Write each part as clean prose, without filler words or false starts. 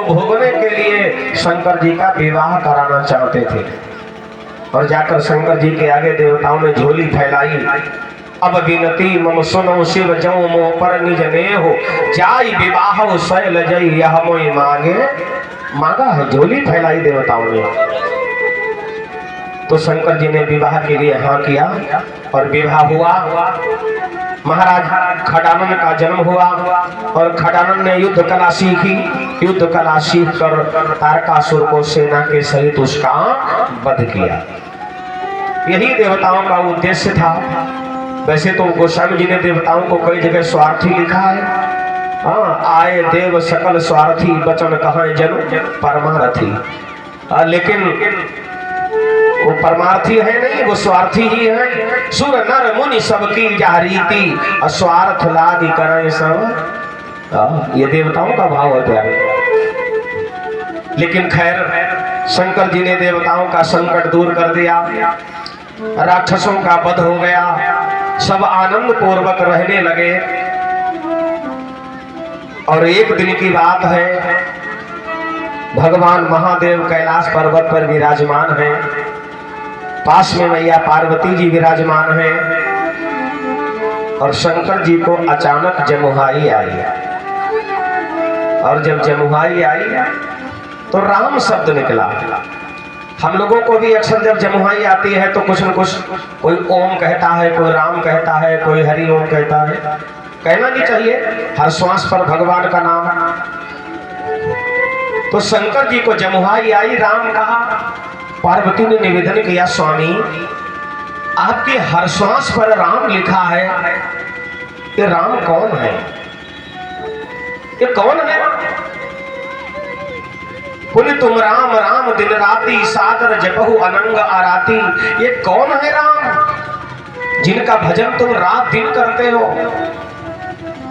को भोगने के लिए शंकर जी का विवाह कराना चाहते थे। और जाकर शंकर जी के आगे देवताओं ने झोली फैलाई। अब विनती मम सुनो शिव जऊ मोह पर निज नेहो, जाई विवाह शैल जई यह मोई मांगे। मांगा है, झोली फैलाई देवताओं ने। तो शंकर जी ने विवाह के लिए हाँ किया और विवाह हुआ। महाराज खडानंद का जन्म हुआ और खडानंद ने युद्ध कला सीखी। युद्ध कला सीख कर तारकासुर को सेना के सहित उसका वध किया। यही देवताओं का उद्देश्य था। वैसे तो गोस्वामी जी ने देवताओं को कई जगह स्वार्थी लिखा है। हाँ, आए देव सकल स्वार्थी, वचन कहां जन परमार्थी। लेकिन वो परमार्थी है नहीं, वो स्वार्थी ही है। सुर नर मुनि सबकी जारीती, अस्वार्थ लादि करें सब। ये देवताओं का भाव है प्यारे। लेकिन खैर शंकर जी ने देवताओं का संकट दूर कर दिया। राक्षसों का वध हो गया। सब आनंद पूर्वक रहने लगे। और एक दिन की बात है, भगवान महादेव कैलाश पर्वत पर विराजमान है। पास में मैया पार्वती जी विराजमान है। और शंकर जी को अचानक जमुहाई आई। और जब जमुहाई आई तो राम शब्द निकला। हम लोगों को भी अक्सर जब जमुहाई आती है तो कुछ न कुछ, कोई ओम कहता है, कोई राम कहता है, कोई हरि ओम कहता है। कहना नहीं चाहिए, हर श्वास पर भगवान का नाम। तो शंकर जी को जमुहाई आई, राम कहा। पार्वती ने निवेदन किया, स्वामी आपके हर श्वास पर राम लिखा है, ये राम कौन है? ये कौन है? बोले तुम राम राम दिन राती, सादर जपहु अनंग आराती। ये कौन है राम जिनका भजन तुम रात दिन करते हो,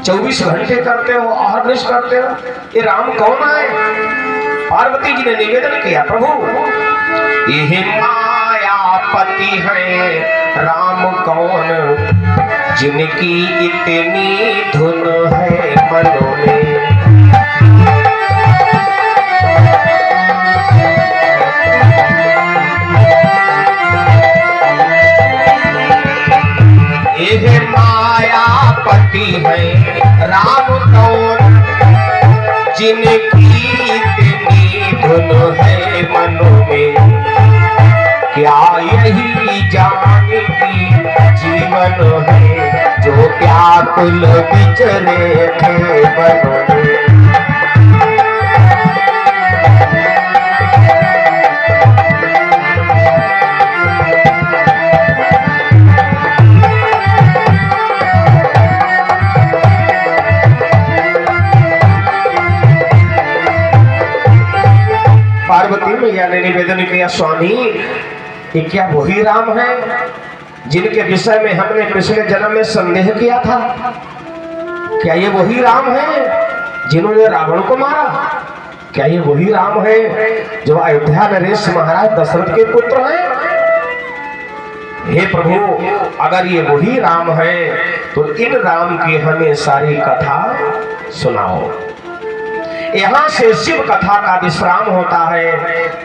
24 घंटे करते हो, अहर्निश करते हो? ये राम कौन है? पार्वती जी ने निवेदन किया, प्रभु ये मायापति है राम कौन, जिनकी इतनी धुन है मनों में। ये मायापति है राम कौन, जिनकी इतनी धुन है मनों में। क्या यही जानकी जीवन है, जो व्याकुल बिचरे थे मनों में। पार्वती मैया ने निवेदन किया, स्वामी ये क्या वही राम है जिनके विषय में हमने पिछले जन्म में संदेह किया था? क्या ये वही राम है जिन्होंने रावण को मारा? क्या ये वही राम है जो अयोध्या नरेश महाराज दशरथ के पुत्र हैं? हे प्रभु, अगर ये वही राम है तो इन राम की हमें सारी कथा सुनाओ। यहाँ से शिव कथा का विश्राम होता है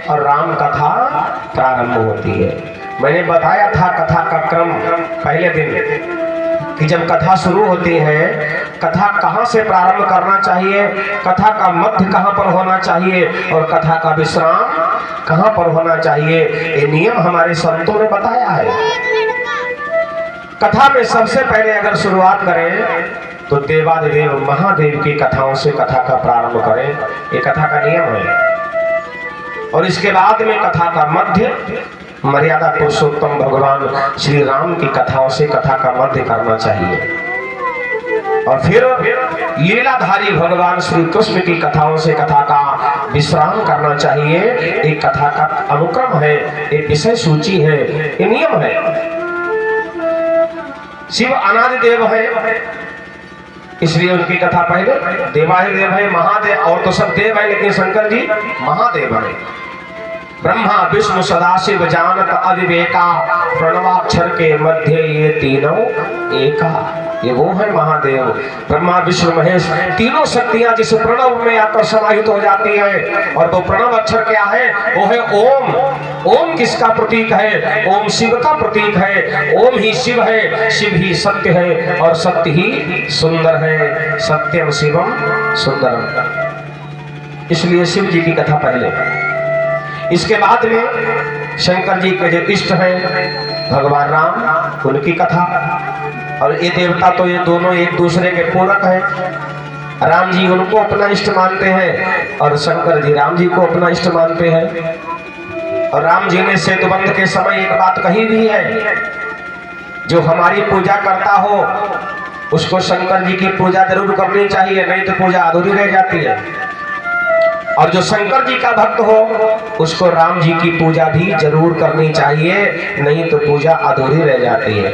और राम कथा प्रारंभ होती है। मैंने बताया था कथा का क्रम पहले दिन कि जब कथा शुरू होती है, कथा कहाँ से प्रारंभ करना चाहिए, कथा का मध्य कहाँ पर होना चाहिए और कथा का विश्राम कहाँ पर होना चाहिए, ये नियम हमारे संतों ने बताया है। कथा में सबसे पहले अगर शुरुआत करें तो देवादिदेव महादेव की कथाओं से कथा का प्रारंभ करें, ये कथा का नियम है। और इसके बाद में कथा का मध्य मर्यादा पुरुषोत्तम भगवान श्री राम की कथाओं से कथा का मध्य करना चाहिए। और फिर लीलाधारी भगवान श्री कृष्ण की कथाओं से कथा का विश्राम करना चाहिए। एक कथा का अनुक्रम है, एक विषय सूची है, ये नियम है। शिव अनादि देव है, इसलिए उनकी कथा पहले। देवादिदेव है, महादेव, और तो सब देव है लेकिन शंकर जी महादेव है। ब्रह्मा विष्णु सदाशिव जानत अविवेका, प्रणवाक्षर के मध्य ये तीनों एका। ये वो है महादेव। ब्रह्मा विष्णु महेश तीनों शक्तियां जिस प्रणव में आकर समाहित हो जाती है, और वो प्रणव अक्षर क्या है? वो है ओम। ओम किसका प्रतीक है? ओम शिव का प्रतीक है। ओम ही शिव है, शिव ही सत्य है, और सत्य ही सुंदर है। सत्यम शिवम सुंदरम। इसलिए शिव जी की कथा पहले, इसके बाद में शंकर जी के जो इष्ट हैं भगवान राम, उनकी कथा। और ये देवता तो ये दोनों एक दूसरे के पूरक हैं। राम जी उनको अपना इष्ट मानते हैं और शंकर जी राम जी को अपना इष्ट मानते हैं। और राम जी ने सेतुबंध के समय एक बात कही भी है, जो हमारी पूजा करता हो उसको शंकर जी की पूजा जरूर करनी चाहिए, नहीं तो पूजा अधूरी रह जाती है। और जो शंकर जी का भक्त हो उसको राम जी की पूजा भी जरूर करनी चाहिए, नहीं तो पूजा अधूरी रह जाती है।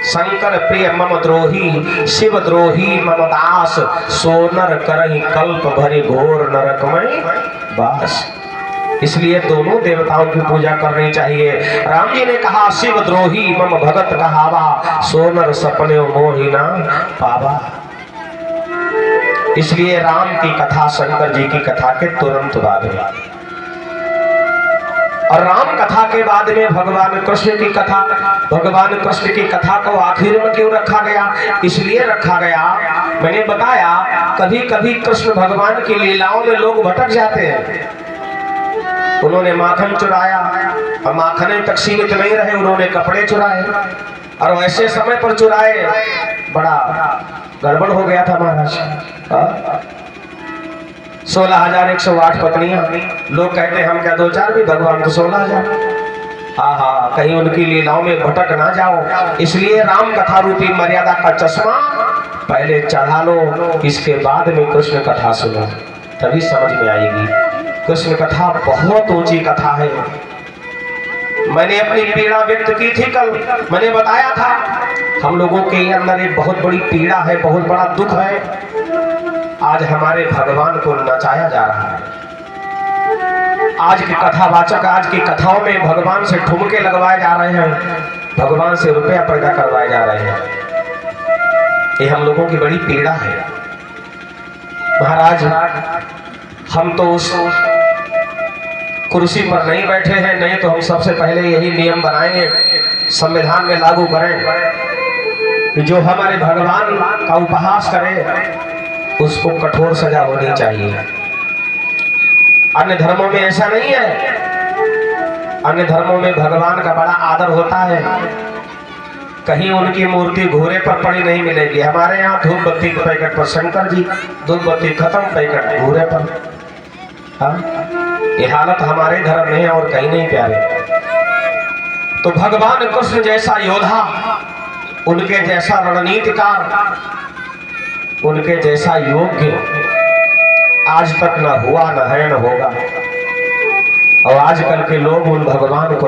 शंकर प्रिय मम द्रोही, शिव द्रोही मम दास, सोनर करहि कल्प भरि घोर नरकमय वास। इसलिए दोनों देवताओं की पूजा करनी चाहिए। राम जी ने कहा शिव द्रोही मम भगत कहावा, सोनर सपने मोहिना पावा। इसलिए राम की कथा शंकर जी की कथा के तुरंत बाद में, और राम कथा के बाद में भगवान कृष्ण की कथा। भगवान कृष्ण की कथा को आखिर में क्यों रखा गया? इसलिए रखा गया, मैंने बताया कभी कभी कृष्ण भगवान की लीलाओं में लोग भटक जाते हैं। उन्होंने माखन चुराया, और माखन तक सीमित नहीं रहे, उन्होंने कपड़े चुराए, और ऐसे समय पर चुराए बड़ा गड़बड़ हो गया था महाराज। 16,108 पत्नियां। लोग कहते हैं हम क्या 2-4 भी, भगवान तो 16,000। हाँ, कहीं उनकी लीलाओं में भटक ना जाओ। इसलिए राम कथा रूपी मर्यादा का चश्मा पहले चढ़ा लो, इसके बाद में कृष्ण कथा सुनो, तभी समझ में आएगी। कृष्ण कथा बहुत ऊंची कथा है। मैंने अपनी पीड़ा व्यक्त की थी कल, मैंने बताया था हम लोगों के अंदर एक बहुत बड़ी पीड़ा है, बहुत बड़ा दुख है। आज हमारे भगवान को नचाया जा रहा है। आज की कथावाचक, आज की कथाओं में भगवान से ठुमके लगवाए जा रहे हैं, भगवान से रुपया पैदा करवाए जा रहे हैं। ये हम लोगों की बड़ी पीड़ा है महाराज। हम तो उस कुर्सी पर नहीं बैठे हैं, नहीं तो हम सबसे पहले यही नियम बनाएंगे, संविधान में लागू करें कि जो हमारे भगवान का उपहास करे उसको कठोर सजा होनी चाहिए। अन्य धर्मों में ऐसा नहीं है। अन्य धर्मों में भगवान का बड़ा आदर होता है, कहीं उनकी मूर्ति घोड़े पर पड़ी नहीं मिलेगी। हमारे यहाँ धूप बत्ती के पैकेट पर शंकर जी, धूप बत्ती खत्म, पैकेट घोड़े पर। हाँ, ये हालत हमारे धर्म में है और कहीं नहीं प्यारे। तो भगवान कृष्ण जैसा योद्धा, उनके जैसा रणनीतिकार, उनके जैसा योग्य आज तक न हुआ, न है, न होगा। और आजकल के लोग उन भगवान को